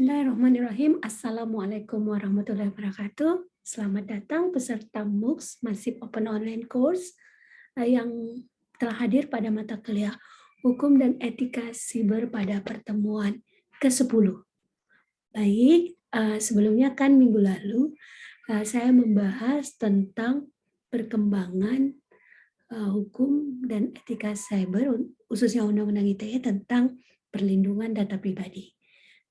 Bismillahirrahmanirrahim. Assalamualaikum warahmatullahi wabarakatuh. Selamat datang peserta MOOCs Massive Open Online Course yang telah hadir pada mata kuliah Hukum dan Etika Siber pada pertemuan ke-10. Baik, sebelumnya kan minggu lalu saya membahas tentang perkembangan hukum dan etika cyber, khususnya Undang-Undang ITE tentang perlindungan data pribadi.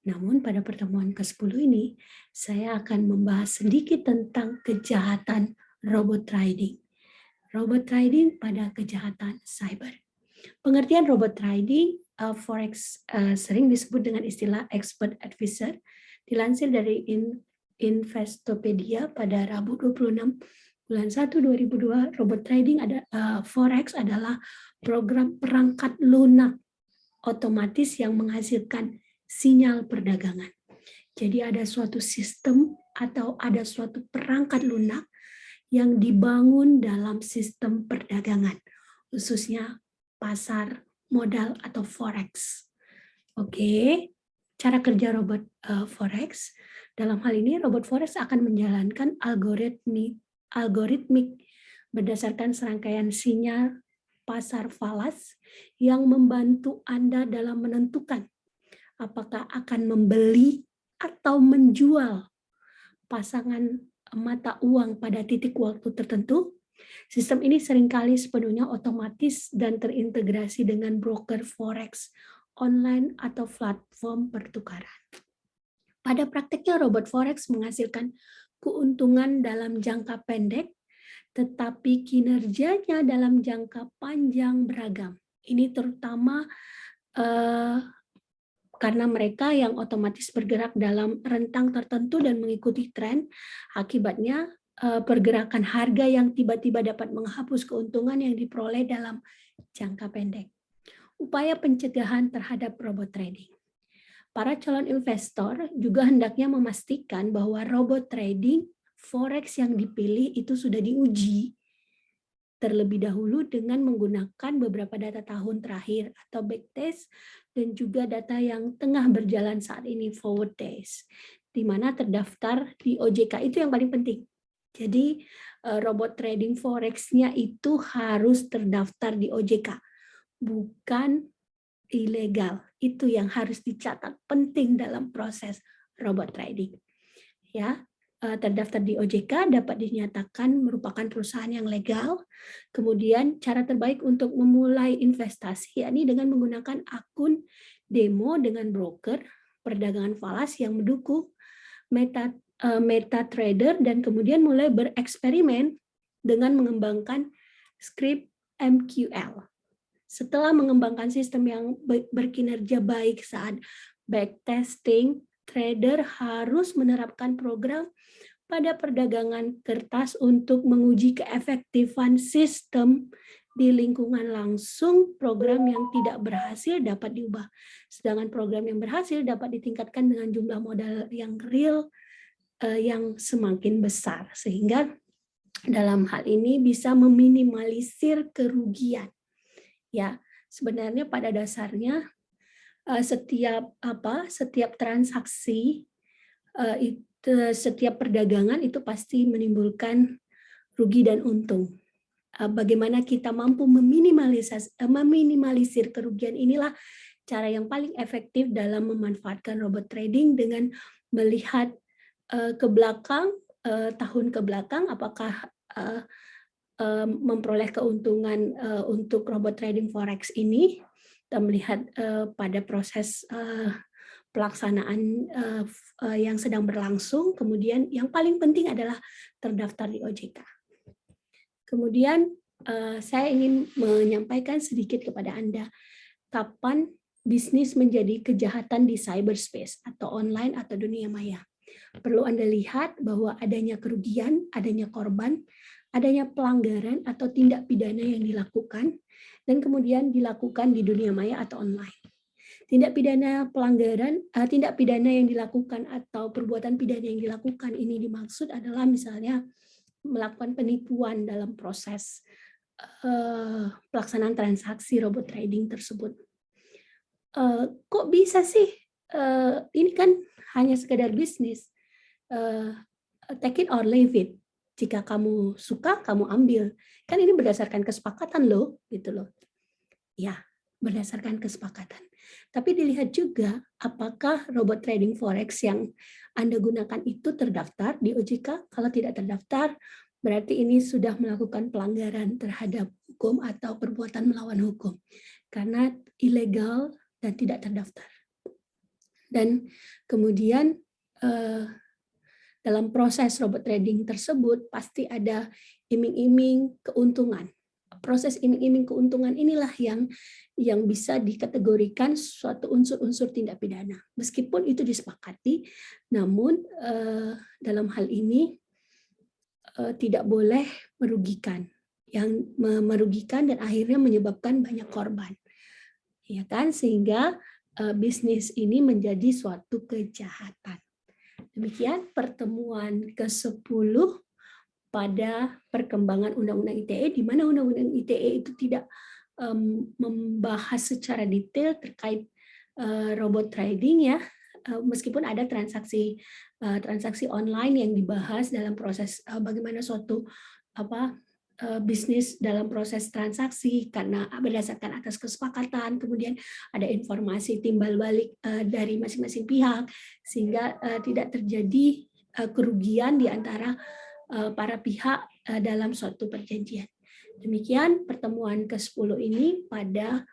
Namun pada pertemuan ke-10 ini, saya akan membahas sedikit tentang kejahatan robot trading. Robot trading pada kejahatan cyber. Pengertian robot trading, Forex sering disebut dengan istilah expert advisor, dilansir dari Investopedia pada Rabu 26 bulan 1 2002, robot trading Forex adalah program perangkat lunak otomatis yang menghasilkan sinyal perdagangan. Jadi ada suatu sistem atau ada suatu perangkat lunak yang dibangun dalam sistem perdagangan, khususnya pasar modal atau forex. Oke, cara kerja robot forex. Dalam hal ini robot forex akan menjalankan algoritmik berdasarkan serangkaian sinyal pasar falas yang membantu Anda dalam menentukan apakah akan membeli atau menjual pasangan mata uang pada titik waktu tertentu. Sistem ini seringkali sepenuhnya otomatis dan terintegrasi dengan broker forex online atau platform pertukaran. Pada praktiknya robot forex menghasilkan keuntungan dalam jangka pendek, tetapi kinerjanya dalam jangka panjang beragam. Ini terutama karena mereka yang otomatis bergerak dalam rentang tertentu dan mengikuti tren, akibatnya pergerakan harga yang tiba-tiba dapat menghapus keuntungan yang diperoleh dalam jangka pendek. Upaya pencegahan terhadap robot trading. Para calon investor juga hendaknya memastikan bahwa robot trading forex yang dipilih itu sudah diuji terlebih dahulu dengan menggunakan beberapa data tahun terakhir atau backtest dan juga data yang tengah berjalan saat ini forward test, di mana terdaftar di OJK. Itu yang paling penting. Jadi robot trading forex-nya itu harus terdaftar di OJK, bukan ilegal. Itu yang harus dicatat, penting dalam proses robot trading. Ya, terdaftar di OJK dapat dinyatakan merupakan perusahaan yang legal. Kemudian cara terbaik untuk memulai investasi yakni dengan menggunakan akun demo dengan broker perdagangan falas yang mendukung MetaTrader dan kemudian mulai bereksperimen dengan mengembangkan script MQL. Setelah mengembangkan sistem yang berkinerja baik saat backtesting, trader harus menerapkan program pada perdagangan kertas untuk menguji keefektifan sistem di lingkungan langsung. Program yang tidak berhasil dapat diubah, sedangkan program yang berhasil dapat ditingkatkan dengan jumlah modal yang real yang semakin besar, sehingga dalam hal ini bisa meminimalisir kerugian. Ya, sebenarnya pada dasarnya setiap transaksi setiap perdagangan itu pasti menimbulkan rugi dan untung. Bagaimana kita mampu meminimalisir kerugian, inilah cara yang paling efektif dalam memanfaatkan robot trading dengan melihat ke belakang, tahun ke belakang, apakah memperoleh keuntungan untuk robot trading forex ini. Kita melihat pada proses pelaksanaan yang sedang berlangsung, kemudian yang paling penting adalah terdaftar di OJK. Kemudian saya ingin menyampaikan sedikit kepada Anda, kapan bisnis menjadi kejahatan di cyberspace atau online atau dunia maya. Perlu Anda lihat bahwa adanya kerugian, adanya korban, adanya pelanggaran atau tindak pidana yang dilakukan, dan kemudian dilakukan di dunia maya atau online. Tindak pidana yang dilakukan atau perbuatan pidana yang dilakukan ini dimaksud adalah misalnya melakukan penipuan dalam proses pelaksanaan transaksi robot trading tersebut. Kok bisa sih ini kan hanya sekedar bisnis. Take it or leave it. Jika kamu suka, kamu ambil. Kan ini berdasarkan kesepakatan loh, gitu loh. Ya, berdasarkan kesepakatan. Tapi dilihat juga apakah robot trading forex yang Anda gunakan itu terdaftar di OJK. Kalau tidak terdaftar, berarti ini sudah melakukan pelanggaran terhadap hukum atau perbuatan melawan hukum. Karena ilegal dan tidak terdaftar. Dan kemudian dalam proses robot trading tersebut pasti ada iming-iming keuntungan. Proses iming-iming keuntungan inilah yang bisa dikategorikan suatu unsur-unsur tindak pidana. Meskipun itu disepakati, namun dalam hal ini tidak boleh merugikan, yang merugikan dan akhirnya menyebabkan banyak korban, ya kan? Sehingga bisnis ini menjadi suatu kejahatan. Demikian pertemuan ke-10 pada perkembangan Undang-Undang ITE, di mana Undang-Undang ITE itu tidak membahas secara detail terkait robot trading, ya, meskipun ada transaksi online yang dibahas dalam proses bagaimana suatu bisnis dalam proses transaksi karena berdasarkan atas kesepakatan, kemudian ada informasi timbal balik dari masing-masing pihak sehingga tidak terjadi kerugian di antara para pihak dalam suatu perjanjian. Demikian pertemuan ke-10 ini pada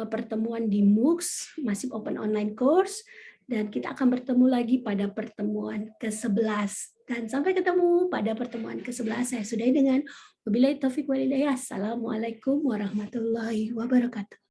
pertemuan di MOOCs, Massive Open Online Course, dan kita akan bertemu lagi pada pertemuan ke-11. Dan sampai ketemu pada pertemuan ke-11. Saya sudahi dengan wabillahi taufiq walhidayah. Assalamualaikum warahmatullahi wabarakatuh.